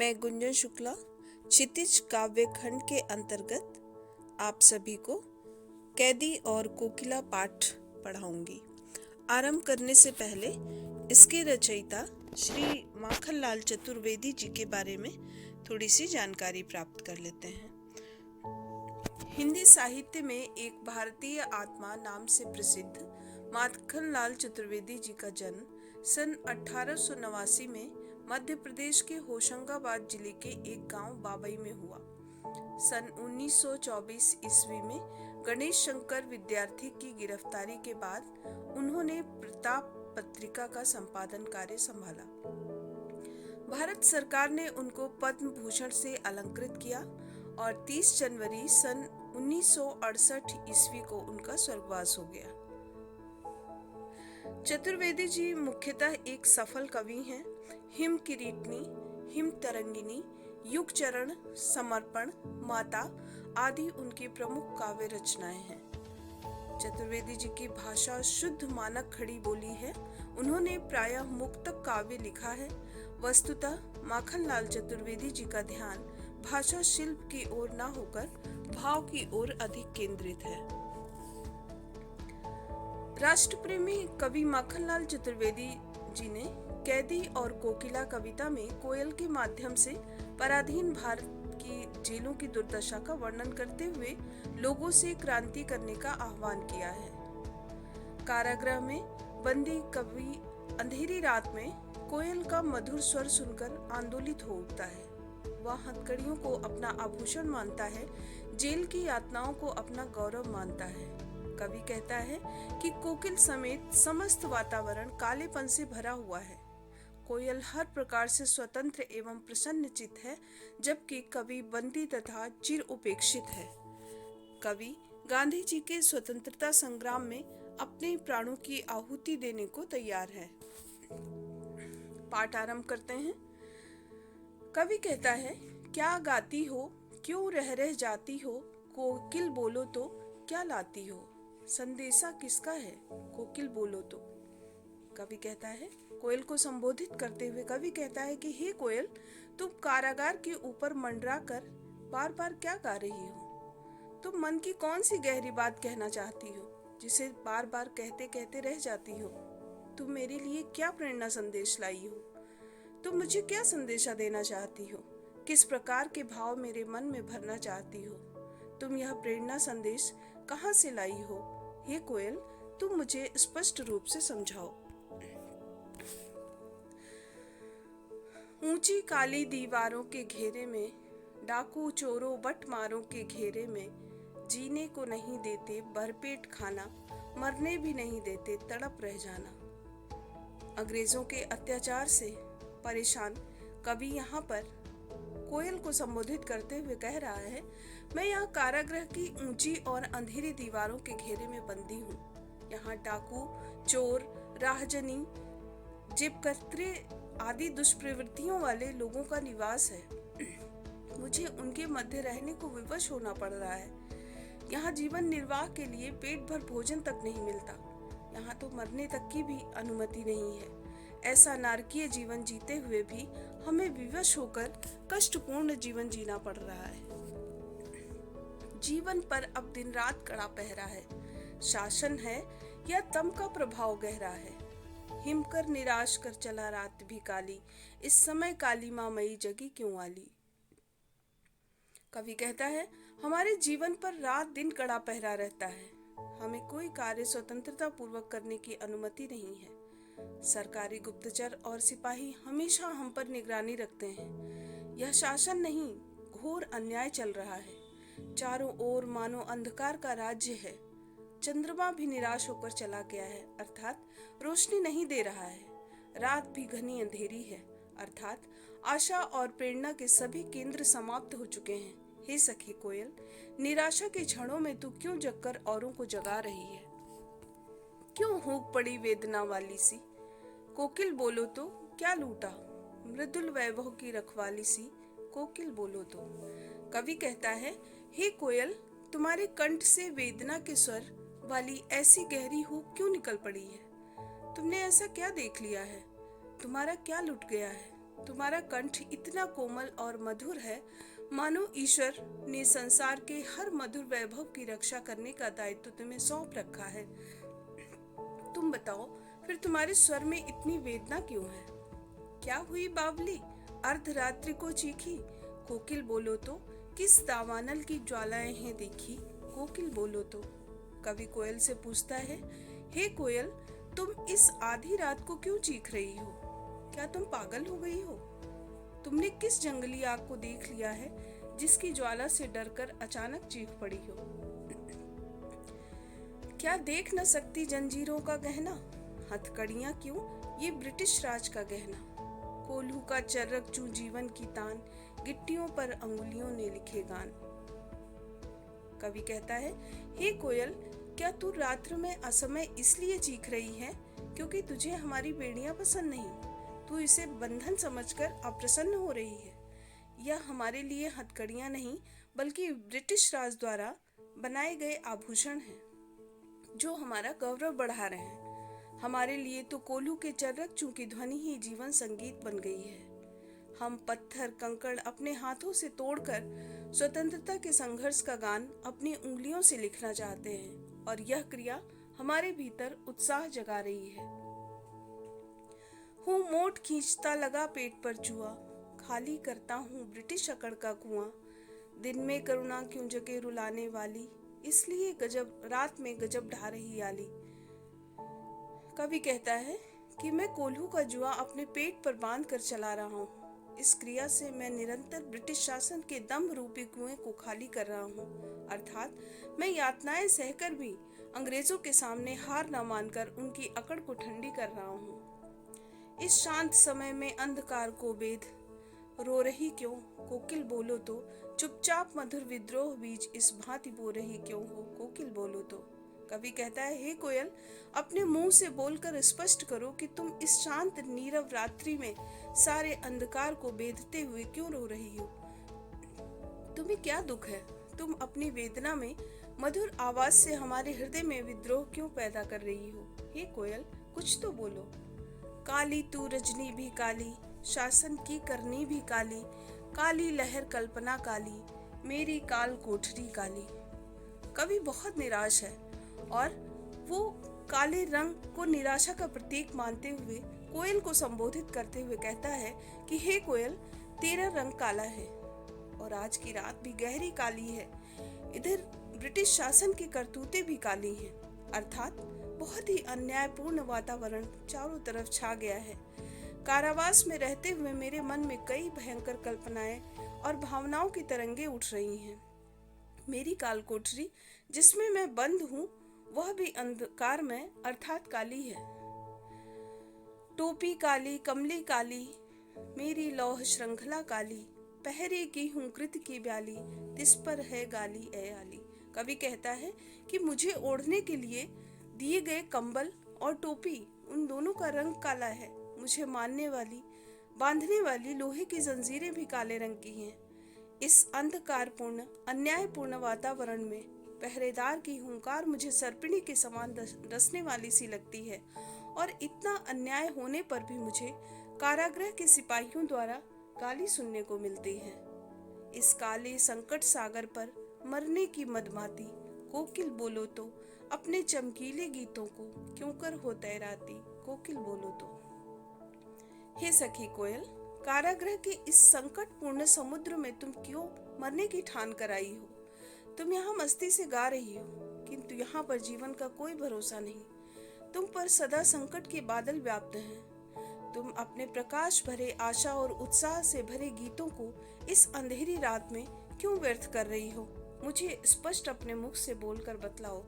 मैं गुंजन शुक्ला क्षितिज काव्य खंड के अंतर्गत आप सभी को कैदी और कोकिला पाठ पढ़ाऊंगी। आरंभ करने से पहले इसके रचयिता श्री माखनलाल चतुर्वेदी जी के बारे में थोड़ी सी जानकारी प्राप्त कर लेते हैं। हिंदी साहित्य में एक भारतीय आत्मा नाम से प्रसिद्ध माखनलाल चतुर्वेदी जी का जन्म सन 1889 में मध्य प्रदेश के होशंगाबाद जिले के एक गांव बाबई में हुआ। सन 1924 ईस्वी में गणेश शंकर विद्यार्थी की गिरफ्तारी के बाद उन्होंने प्रताप पत्रिका का संपादन कार्य संभाला। भारत सरकार ने उनको पद्म भूषण से अलंकृत किया और 30 जनवरी सन 1968 ईस्वी को उनका स्वर्गवास हो गया। चतुर्वेदी जी मुख्यतः एक सफल कवि हैं। हिम किरीटनी, हिम तरंगिनी, युग चरण, समर्पण, माता आदि उनकी प्रमुख काव्य रचनाएं हैं। चतुर्वेदी जी की भाषा शुद्ध मानक खड़ी बोली है। उन्होंने प्रायः मुक्तक काव्य लिखा है। वस्तुतः माखनलाल चतुर्वेदी जी का ध्यान भाषा शिल्प की ओर न होकर भाव की ओर अधिक केंद्रित है। राष्ट्रप्रेमी कवि माखनलाल चतुर्वेदी जी ने कैदी और कोकिला कविता में कोयल के माध्यम से पराधीन भारत की जेलों की दुर्दशा का वर्णन करते हुए लोगों से क्रांति करने का आह्वान किया है। कारागृह में बंदी कवि अंधेरी रात में कोयल का मधुर स्वर सुनकर आंदोलित हो उठता है। वह हथकड़ियों को अपना आभूषण मानता है, जेल की यातनाओं को अपना गौरव मानता है। कवि कहता है कि कोकिल समेत समस्त वातावरण कालेपन से भरा हुआ है। कोयल हर प्रकार से स्वतंत्र एवं प्रसन्नचित है, जबकि कवि बंदी तथा चिर उपेक्षित है। कवि गांधी जी के स्वतंत्रता संग्राम में अपने प्राणों की आहुति देने को तैयार है। पाठ आरंभ करते हैं। कवि कहता है, क्या गाती हो, क्यों रह रह जाती हो, कोकिल बोलो तो क्या लाती हो। संदेशा किसका है, कोकिल बोलो तो। कवि कहता है, कोयल को संबोधित करते हुए कवि कहता है कि हे कोयल, तुम कारागार के ऊपर मंडरा कर बार बार क्या गा रही हो। तुम मन की कौन सी गहरी बात कहना चाहती हो, जिसे बार बार कहते कहते रह जाती हो। तुम मेरे लिए क्या प्रेरणा संदेश लाई हो। तुम मुझे क्या संदेशा देना चाहती हो, किस प्रकार के भाव मेरे मन में भरना चाहती हो। तुम यह प्रेरणा संदेश कहाँ से लाई हो। हे कोयल, तुम मुझे स्पष्ट रूप से समझाओ। ऊंची काली दीवारों के घेरे में, डाकू चोरों बटमारों के घेरे में, जीने को नहीं देते भरपेट खाना, मरने भी नहीं देते तड़प रह जाना। अंग्रेजों के अत्याचार से परेशान कवि यहाँ पर कोयल को संबोधित करते हुए कह रहा है, मैं यहाँ कारागृह की ऊंची और अंधेरी दीवारों के घेरे में बंदी हूँ। यहाँ डाकू, चोर, राहजनी, जेबकतरे आदि दुष्प्रवृत्तियों वाले लोगों का निवास है। मुझे उनके मध्य रहने को विवश होना पड़ रहा है। यहाँ जीवन निर्वाह के लिए पेट भर भोजन तक नहीं मिलता। यहाँ तो मरने तक की भी अनुमति नहीं है। ऐसा नारकीय जीवन जीते हुए भी हमें विवश होकर कष्टपूर्ण जीवन जीना पड़ रहा है। जीवन पर अब दिन रात कड़ा पहरा है। शासन है या तम का प्रभाव गहरा है। हिमकर निराश कर चला रात भी काली, इस समय काली माँ मई जगी क्यों आली। कवि कहता है, हमारे जीवन पर रात दिन कड़ा पहरा रहता है। हमें कोई कार्य स्वतंत्रता पूर्वक करने की अनुमति नहीं है। सरकारी गुप्तचर और सिपाही हमेशा हम पर निगरानी रखते हैं। यह शासन नहीं, घोर अन्याय चल रहा है। चारों ओर मानो अंधकार का राज्य है। चंद्रमा भी निराश होकर चला गया है, अर्थात रोशनी नहीं दे रहा है। रात भी घनी अंधेरी है, अर्थात आशा और प्रेरणा के सभी केंद्र समाप्त हो चुके हैं। हे सखी कोयल, निराशा के क्षणों में तू क्यों जगकर औरों को जगा रही है। क्यों हुक पड़ी वेदना वाली सी। कोकिल बोलो तो क्या लूटा, मृदुल वैभव की रखवाली सी। कोकिल बोलो तो। कवि कहता है, हे कोयल, तुम्हारे कंठ से वेदना के स्वर वाली ऐसी गहरी हुक क्यों निकल पड़ी है। तुमने ऐसा क्या देख लिया है, तुम्हारा क्या लुट गया है। तुम्हारा कंठ इतना कोमल और मधुर है, मानो ईश्वर ने संसार के हर मधुर वैभव की रक्षा करने का दायित्व तुम्हें सौंप रखा है। तुम बताओ, फिर तुम्हारे स्वर में इतनी वेदना क्यों है? क्या हुई बावली, अर्धरात्रि को चीखी? कोकिल बोलो तो, किस दावानल की ज्वालाएं हैं देखी? कोकिल बोलो तो। कवि कोयल से पूछता है, हे कोयल, तुम इस आधी रात को क्यों चीख रही हो? क्या तुम पागल हो गई हो? तुमने किस जंगली आग को देख लिया है जिसकी ज्वाला से डरकर अचानक चीख पड़ी हो? क्या देख न सकती जंजीरों का गहना? हथकड़ियां क्यों, ये ब्रिटिश राज का गहना। कोल्हू का चर्रक चूं जीवन की तान, गिट्टियों पर अंगुलियों ने लिखे गान। कवि कहता है, हे कोयल, क्या तू रात्र में असमय इसलिए चीख रही है क्योंकि तुझे हमारी बेड़ियां पसंद नहीं? तू इसे बंधन समझकर अप्रसन्न हो रही है। यह हमारे लिए हथकड़ियां नहीं, बल्कि ब्रिटिश राज द्वारा बनाए गए आभूषण हैं जो हमारा गौरव बढ़ा रहे हैं। हमारे लिए तो कोल्हू के चर्रक चूं की ध्वनि ही जीवन संगीत बन गई है। हम पत्थर कंकड़ अपने हाथों से तोड़कर स्वतंत्रता के संघर्ष का गान अपनी उंगलियों से लिखना चाहते हैं, और यह क्रिया हमारे भीतर उत्साह जगा रही है। हूँ मोट खींचता लगा पेट पर चूहा, खाली करता हूँ ब्रिटिश अकड़ का कुआं। दिन में करुणा क्यों जगे रुलाने वाली, इसलिए गजब रात में गजब ढा रही आली। कवि कहता है कि मैं कोल्हू का जुआ अपने पेट पर बांध कर चला रहा हूँ। इस क्रिया से मैं निरंतर ब्रिटिश शासन के दम्भ रूपी कुएं को खाली कर रहा हूँ, अर्थात मैं यातनाएं सहकर भी अंग्रेजों के सामने हार न मानकर उनकी अकड़ को ठंडी कर रहा हूँ। इस शांत समय में अंधकार को बेध रो रही क्यों? कोकिल बोलो तो, चुपचाप मधुर विद्रोह बीज इस भांति बो रही क्यों हो? कोकिल बोलो तो। कवि कहता है, हे कोयल, अपने मुंह से बोलकर स्पष्ट करो कि तुम इस शांत नीरव रात्रि में सारे अंधकार को बेधते हुए क्यों रो रही हो? तुम्हें क्या दुख है? तुम अपनी वेदना में मधुर आवाज से हमारे हृदय में विद्रोह क्यों पैदा कर रही हो? हे कोयल, कुछ तो बोलो। काली तू रजनी भी काली, शासन की करनी भी काली, काली लहर कल्पना काली, मेरी काल कोठरी काली। कवि बहुत निराश है और वो काले रंग को निराशा का प्रतीक मानते हुए कोयल को संबोधित करते हुए कहता है कि हे कोयल, तेरा रंग काला है और आज की रात भी गहरी काली है। इधर ब्रिटिश शासन की करतूतें भी काली हैं, अर्थात बहुत ही अन्यायपूर्ण वातावरण चारों तरफ छा गया है। कारावास में रहते हुए मेरे मन में कई भयंकर कल्पनाएं और भावनाओं की तरंगे उठ रही हैं। मेरी काल कोठरी जिसमें मैं बंद हूँ वह भी अंधकार में अर्थात काली है। टोपी काली, कमली काली, मेरी लौह श्रृंखला काली, पहरे की हूँ कृत की ब्याली, तिस पर है गाली ए आली। कवि कहता है कि मुझे ओढ़ने के लिए दिए गए कंबल और टोपी, उन दोनों का रंग काला है। मुझे मारने वाली, बांधने वाली लोहे की जंजीरें भी काले रंग की हैं। इस अंधकारपूर्ण, अन्यायपूर्ण वातावरण में पहरेदार की हुंकार मुझे सर्पिणी के समान डसने वाली सी लगती है, और इतना अन्याय होने पर भी मुझे कारागृह के सिपाहियों द्वारा गाली सुनने को मिलती है। इस काले संकट सागर पर मरने की मदमाती, कोकिल बोलो तो, अपने चमकीले गीतों को क्यों कर हो तैराती? कोकिल बोलो तो। हे सखी कोयल, कारागृह के इस संकटपूर्ण समुद्र में तुम क्यों मरने की ठान कर आई हो? तुम यहाँ मस्ती से गा रही हो, किंतु यहाँ पर जीवन का कोई भरोसा नहीं। तुम पर सदा संकट के बादल व्याप्त हैं। तुम अपने प्रकाश भरे, आशा और उत्साह से भरे गीतों को इस अंधेरी रात में क्यों व्यर्थ कर रही हो? मुझे स्पष्ट अपने मुख से बोलकर बतलाओ।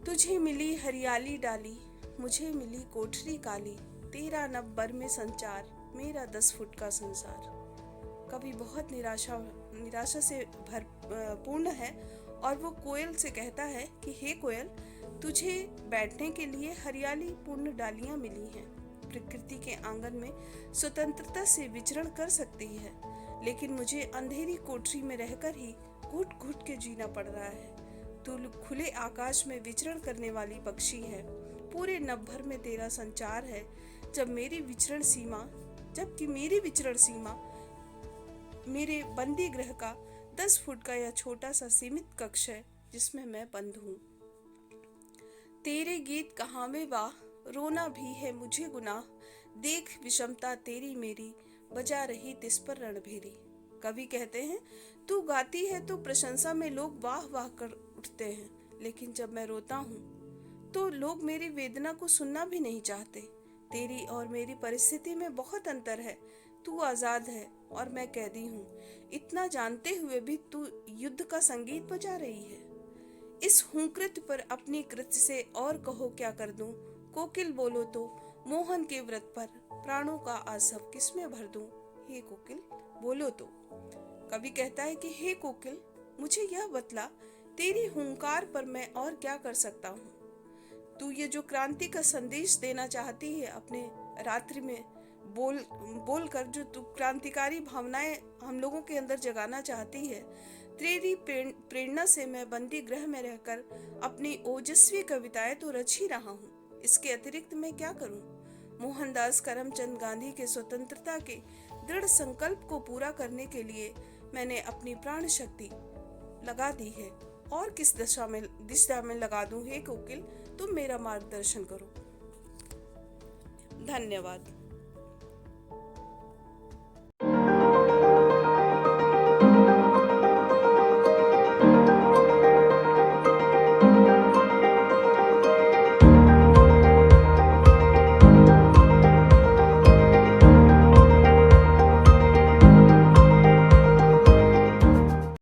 तुझे मिली हरियाली डाली, मुझे मिली कोठरी काली, तेरा नब्बर में संचार, मेरा 10 फुट का संसार। कवि बहुत निराशा से पूर्ण है और वो कोयल से कहता है कि हे कोयल, तुझे बैठने के लिए हरियाली पूर्ण डालियां मिली हैं। प्रकृति के आंगन में स्वतंत्रता से विचरण कर सकती है, लेकिन मुझे अंधेरी कोठरी में रहकर ही घुट घुट के जीना पड़ रहा है। तू खुले आकाश में विचरण करने वाली पक्षी है, पूरे नभ भर में तेरा संचार है, जब मेरी विचरण सीमा जबकि मेरी विचरण सीमा मेरे बंदी गृह का 10 फुट का यह छोटा सा सीमित कक्ष है जिसमें मैं बंद हूँ। तेरे गीत कहावे वाह, रोना भी है मुझे गुनाह, देख विषमता तेरी मेरी, बजा रही तिस पर रणभेरी। कवि कहते हैं, तू गाती है तो प्रशंसा में लोग वाह वाह कर उठते हैं, लेकिन जब मैं रोता हूँ तो लोग मेरी वेदना को सुनना भी नहीं चाहते। तेरी और मेरी परिस्थिति में बहुत अंतर है। तू आजाद है और मैं कैदी हूँ। इतना जानते हुए भी तू युद्ध का संगीत बजा रही है। इस हुंकृत पर अपनी कृत्य से और कहो क्या कर दूं। कोकिल बोलो तो मोहन के व्रत पर प्राणों का आसव किसमें भर दूं। हे कोकिल बोलो तो। कवि कहता है कि हे कोकिल, मुझे यह बतला, तेरी हुंकार पर मैं और क्या कर सकता हूँ। तू ये जो क्रांति का संदेश देना चाहती है अपने रात्रि में बोल कर, जो तू क्रांतिकारी भावनाएं हम लोगों के अंदर जगाना चाहती है, तेरी प्रेरणा से मैं बंदी गृह में रहकर अपनी ओजस्वी कविताएं तो रच ही रहा हूँ। इसके अतिरिक्त मैं क्या करूँ। मोहनदास करमचंद गांधी के स्वतंत्रता के दृढ़ संकल्प को पूरा करने के लिए मैंने अपनी प्राण शक्ति लगा दी है। और किस दिशा में लगा दूं। हे कोकिल, तुम मेरा मार्गदर्शन करो। धन्यवाद।